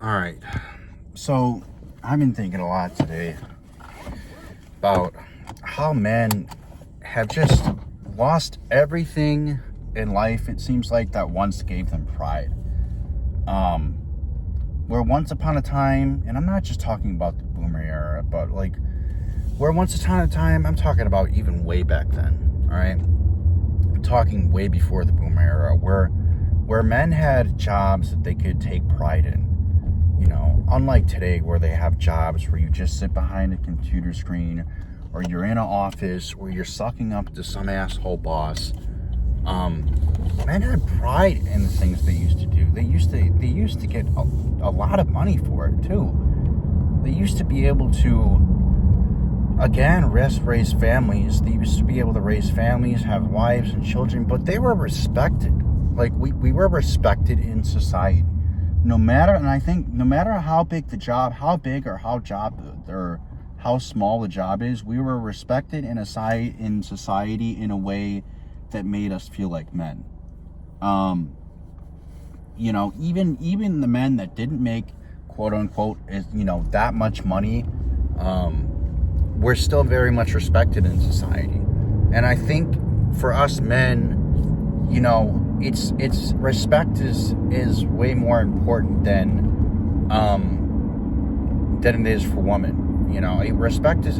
All right. So I've been thinking a lot today about how men have just lost everything in life. It seems like that once gave them pride. Um, where once upon a time, and I'm not just talking about the boomer era, but like where once upon a time, I'm talking about even way back then. All right. I'm talking way before the boomer era, where men had jobs that they could take pride in. You know, unlike today where they have jobs where you just sit behind a computer screen or you're in an office or you're sucking up to some asshole boss. Men had pride in the things they used to do. They used to get a lot of money for it too. They used to be able to, again, raise families. They used to be able to raise families, have wives and children, but they were respected. Like we were respected in society. And I think no matter how big the job, how big or how small the job is, we were respected in society in a way that made us feel like men. Even the men that didn't make quote unquote that much money, we're still very much respected in society. And I think for us men, it's respect is way more important than it is for women. Respect is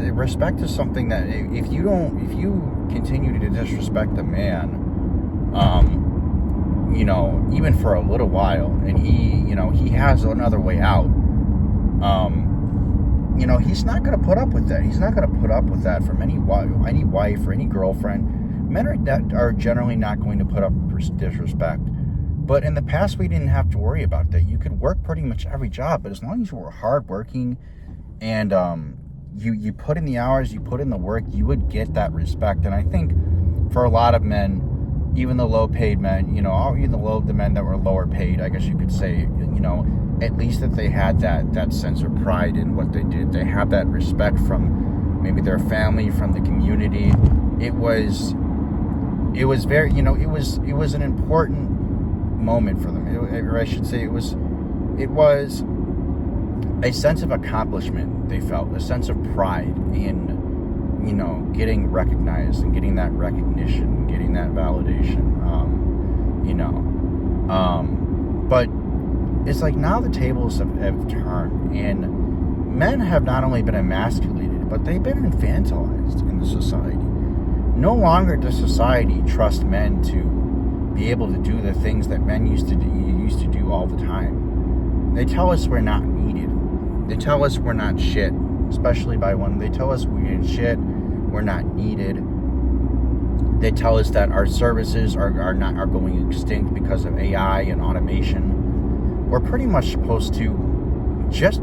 something that if you continue to disrespect a man, even for a little while, and he has another way out, he's not going to put up with that. He's not going to put up with that from any wife or any girlfriend. Men are generally not going to put up with disrespect. But in the past, we didn't have to worry about that. You could work pretty much every job, but as long as you were hardworking and you put in the hours, you put in the work, you would get that respect. And I think for a lot of men, even the low-paid men, even the men that were lower paid, I guess you could say, at least that they had that sense of pride in what they did. They had that respect from maybe their family, from the community. It was very, it was an important moment for them. Or I should say, it was a sense of accomplishment. They felt a sense of pride in, getting recognized and getting that recognition, getting that validation. But it's like now the tables have turned, and men have not only been emasculated, but they've been infantilized in the society. No longer does society trust men to be able to do the things that men used to do all the time. They tell us we're not needed. They tell us we're not shit, especially by women. They tell us we ain't shit, we're not needed. They tell us that our services are going extinct because of AI and automation. We're pretty much supposed to just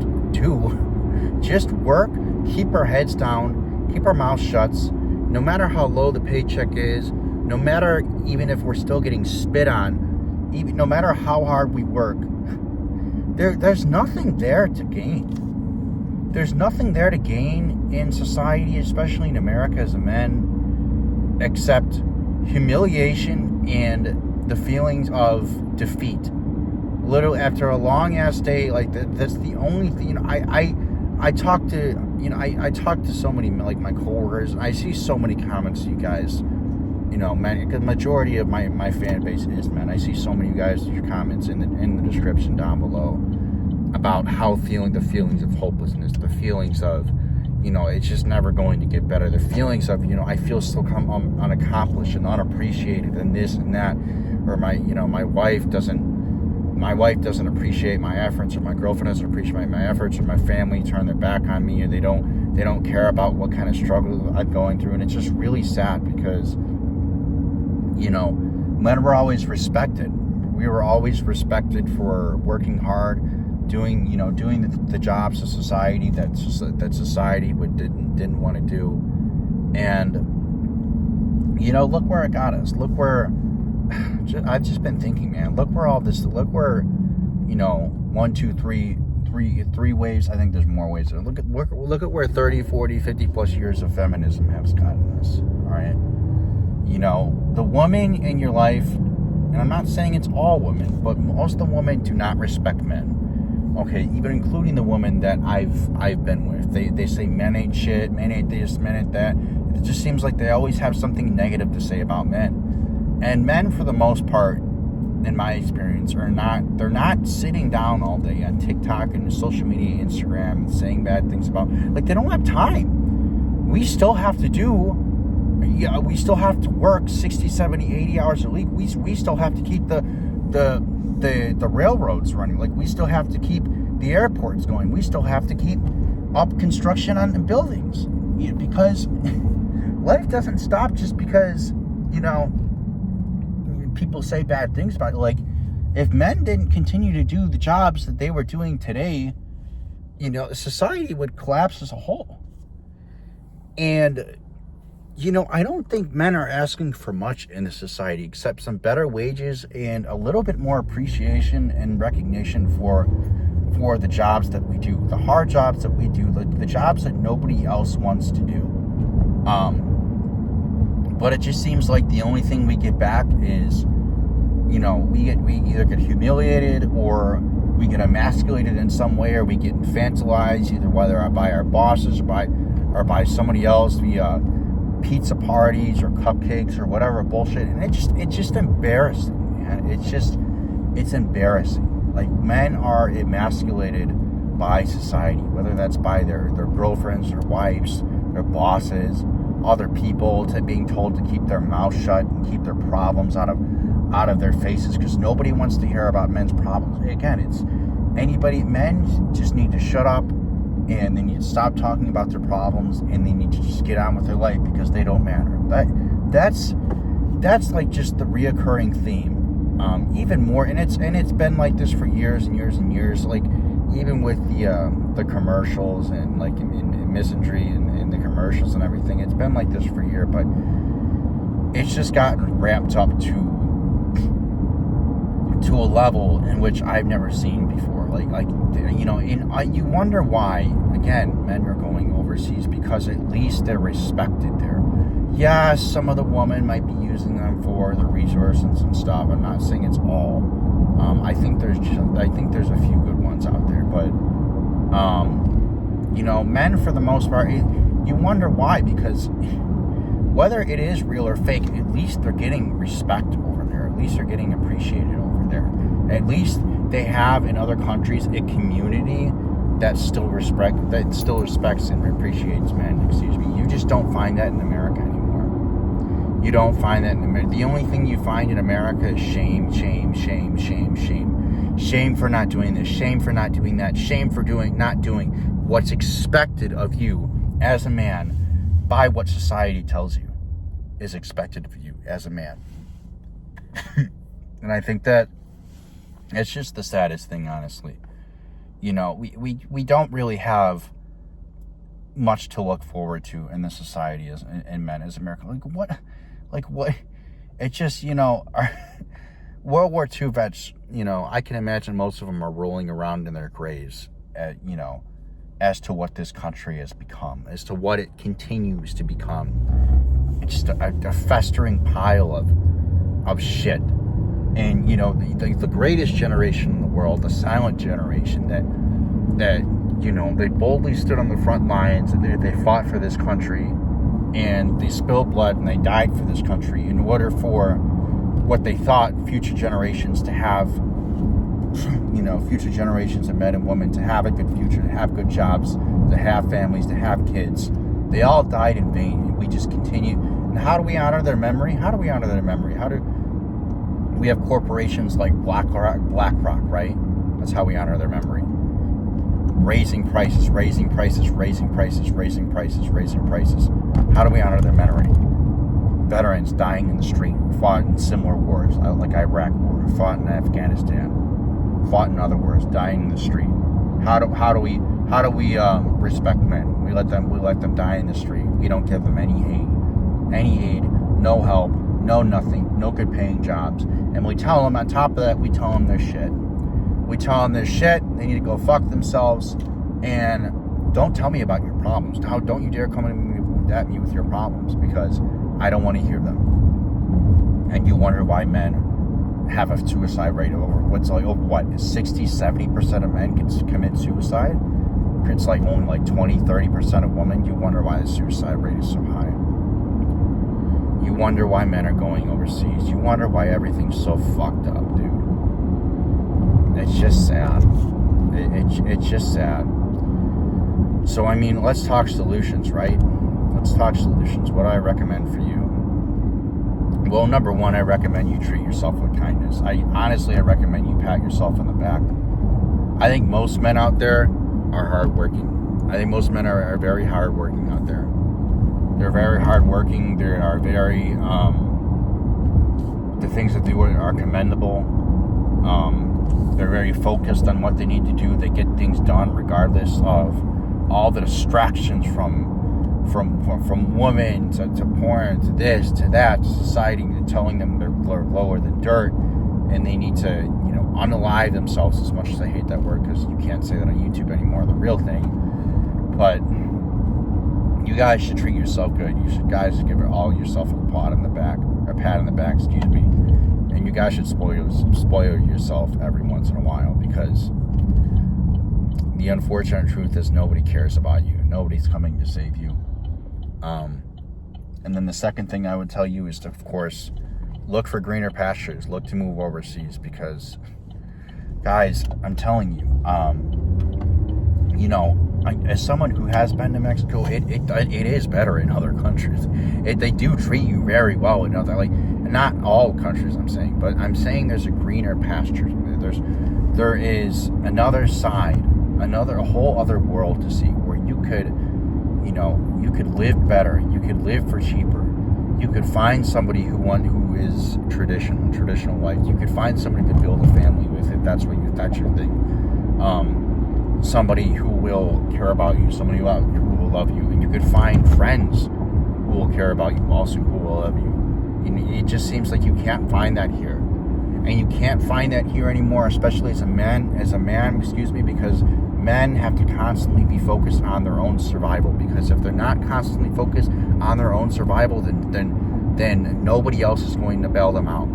work, keep our heads down, keep our mouths shut. No matter how low the paycheck is, no matter even if we're still getting spit on, even no matter how hard we work, there's nothing there to gain. There's nothing there to gain in society, especially in America as a man, except humiliation and the feelings of defeat. Literally, after a long ass day, like that's the only thing. I talk to so many, like, my coworkers. I see so many comments, you guys, man, because majority of my fan base is men. I see so many of you guys, your comments in the description down below about the feelings of hopelessness, the feelings of, it's just never going to get better. The feelings of, I feel so unaccomplished and unappreciated and this and that, or my wife doesn't appreciate my efforts, or my girlfriend doesn't appreciate my efforts, or my family turn their back on me, or they don't care about what kind of struggle I'm going through. And it's just really sad because, men were always respected. We were always respected for working hard, doing the jobs of society that society didn't want to do. And, look where it got us. Look where... I've just been thinking, man, look where 1, 2, 3 waves. I think there's more ways. Look at where 30, 40, 50 plus years of feminism has gotten us. All right. The woman in your life, and I'm not saying it's all women, but most of the women do not respect men. okay, even including the women that I've been with, they say men ain't shit, men ain't this, men ain't that. It just seems like they always have something negative to say about men. And men, for the most part, in my experience, they're not sitting down all day on TikTok and social media, Instagram, and saying bad things about, like, they don't have time. We still have to work 60, 70, 80 hours a week. We still have to keep the railroads running. Like, we still have to keep the airports going. We still have to keep up construction on the buildings, because life doesn't stop just because, people say bad things about it. Like, if men didn't continue to do the jobs that they were doing today, society would collapse as a whole. And I don't think men are asking for much in the society except some better wages and a little bit more appreciation and recognition for the jobs that we do, the hard jobs that we do, the jobs that nobody else wants to do. But it just seems like the only thing we get back is, we either get humiliated, or we get emasculated in some way, or we get infantilized, either whether by our bosses or by somebody else via pizza parties or cupcakes or whatever bullshit. And it's just embarrassing, man. It's embarrassing. Like, men are emasculated by society, whether that's by their girlfriends, their wives, their bosses, other people, to being told to keep their mouth shut and keep their problems out of their faces, because nobody wants to hear about men's problems. Again, men just need to shut up, and they need to stop talking about their problems, and they need to just get on with their life because they don't matter. That's like just the reoccurring theme. Even more, and it's been like this for years and years and years. Like, even with the commercials and like in misandry and the commercials and everything, it's been like this for a year. But it's just gotten ramped up to a level in which I've never seen before. You wonder why, again, men are going overseas, because at least they're respected there. Yes, some of the women might be using them for the resources and stuff. I'm not saying it's all. I think there's a few good ones out there, but men, for the most part, you wonder why, because whether it is real or fake, at least they're getting respect over there. At least they're getting appreciated over there. At least they have, in other countries, a community that still respects and appreciates men. You just don't find that in America anymore. You don't find that in America. The only thing you find in America is shame, shame, shame, shame, shame. Shame for not doing this. Shame for not doing that. Shame for not doing what's expected of you as a man by what society tells you is expected of you as a man. And I think that it's just the saddest thing, honestly. We don't really have much to look forward to in the society and men as America. Like what? It's just, our World War II vets, I can imagine most of them are rolling around in their graves, as to what this country has become, as to what it continues to become. It's just a festering pile of shit. And, the greatest generation in the world, the silent generation that they boldly stood on the front lines, and they fought for this country, and they spilled blood, and they died for this country in order for what they thought future generations to have, future generations of men and women to have a good future, to have good jobs, to have families, to have kids. They all died in vain, and we just continue. And how do we honor their memory? We have corporations like BlackRock, right? That's how we honor their memory. Raising prices. How do we honor their memory? Veterans dying in the street, fought in similar wars, like Iraq War, fought in Afghanistan, fought in other wars, dying in the street. How do we respect men? We let them die in the street. We don't give them any aid, no help, no nothing, no good paying jobs. And we tell them, on top of that, we tell them they're shit. We tell them they're shit, they need to go fuck themselves, and don't tell me about your problems. Don't you dare come at me with your problems, because I don't want to hear them. And you wonder why men have a suicide rate over what 60-70% of men can commit suicide. It's like only like 20-30% of women. You wonder why the suicide rate is so high. You wonder why men are going overseas. You wonder why everything's so fucked up, dude. It's just sad. It's just sad. So, I mean, let's talk solutions, right? Let's talk solutions. What do I recommend for you? Well, number one, I recommend you treat yourself with kindness. I recommend you pat yourself on the back. I think most men out there are hardworking. I think most men are very hardworking out there. They're very hardworking. They are very, the things that they do are commendable. They're very focused on what they need to do. They get things done regardless of all the distractions from women to porn to this to that to society telling them they're lower than dirt, and they need to unalive themselves. As much as I hate that word, because you can't say that on YouTube anymore, the real thing. But you guys should treat yourself good. You should guys give all yourself a pat on the back, excuse me. And you guys should spoil yourself every once in a while, because the unfortunate truth is nobody cares about you. Nobody's coming to save you. And then the second thing I would tell you is to, of course, look for greener pastures. Look to move overseas, because, guys, I'm telling you, as someone who has been to Mexico, it is better in other countries. They do treat you very well in other, not all countries I'm saying, but I'm saying there's a greener pasture. There is another side, a whole other world to see, where you could live better. You could live for cheaper. You could find somebody who is traditional life. You could find somebody to build a family with, if that's your thing. Somebody who will care about you, somebody who will love you, and you could find friends who will care about you also, who will love you. It just seems like you can't find that here, and you can't find that here anymore, especially as a man, because men have to constantly be focused on their own survival, because if they're not constantly focused on their own survival, then nobody else is going to bail them out.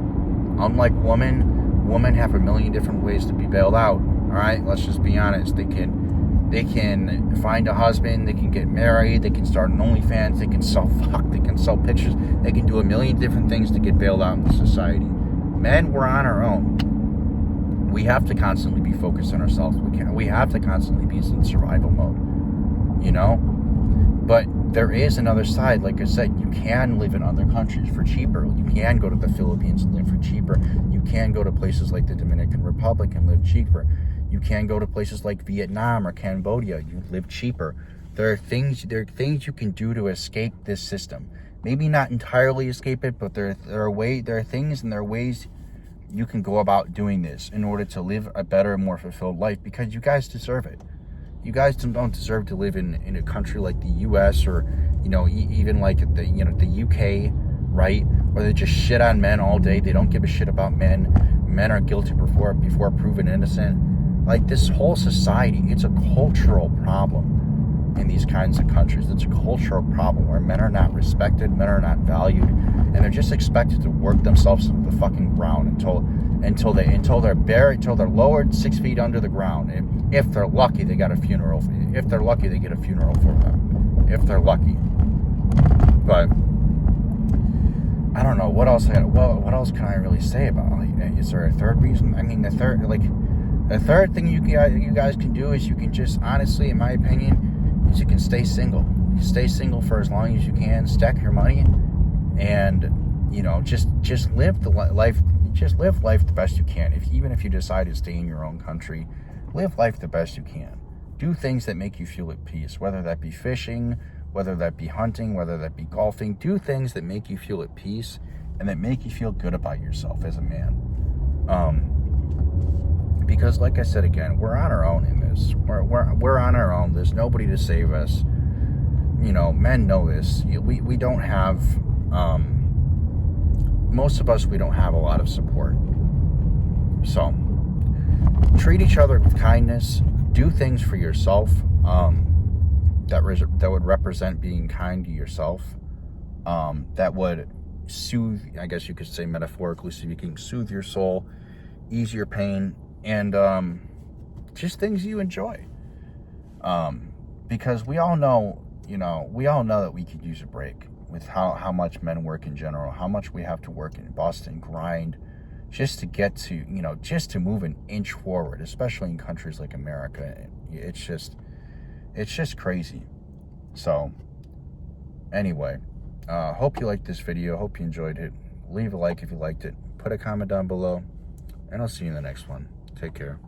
Unlike women have a million different ways to be bailed out. All right, let's just be honest. They can find a husband, they can get married, they can start an OnlyFans, they can sell they can sell pictures, they can do a million different things to get bailed out in society. Men, we're on our own. We have to constantly be focused on ourselves. We have to constantly be in survival mode, But there is another side. Like I said, you can live in other countries for cheaper. You can go to the Philippines and live for cheaper. You can go to places like the Dominican Republic and live cheaper. You can go to places like Vietnam or Cambodia. You live cheaper. There are things you can do to escape this system. Maybe not entirely escape it, but there are things and there are ways you can go about doing this in order to live a better, more fulfilled life, because you guys deserve it. You guys don't deserve to live in a country like the U.S. or, even like the UK, right? Where they just shit on men all day. They don't give a shit about men. Men are guilty before proven innocent. Like, this whole society, it's a cultural problem in these kinds of countries. It's a cultural problem where men are not respected, men are not valued, and they're just expected to work themselves into the fucking ground until they're lowered 6 feet under the ground. And if they're lucky, they got a funeral. If they're lucky, they get a funeral for them. If they're lucky. But I don't know what else. What else can I really say about it? Is there a third reason? I mean, the third thing you guys can do is you can just, honestly, in my opinion, is you can stay single. You can stay single for as long as you can. Stack your money, and just live the life. Just live life the best you can. Even if you decide to stay in your own country, live life the best you can. Do things that make you feel at peace, whether that be fishing, whether that be hunting, whether that be golfing. Do things that make you feel at peace and that make you feel good about yourself as a man. Because, like I said again, we're on our own in this. We're on our own. There's nobody to save us. Men know this. We don't have. Most of us, we don't have a lot of support. So, treat each other with kindness. Do things for yourself that would represent being kind to yourself. That would soothe, I guess you could say metaphorically speaking, soothe your soul, ease your pain, and just things you enjoy. Because we all know, we all know that we could use a break with how much men work in general, how much we have to work in Boston, grind, just to get to, just to move an inch forward, especially in countries like America. It's just crazy. So anyway, hope you liked this video. Hope you enjoyed it. Leave a like if you liked it. Put a comment down below, and I'll see you in the next one. Take care.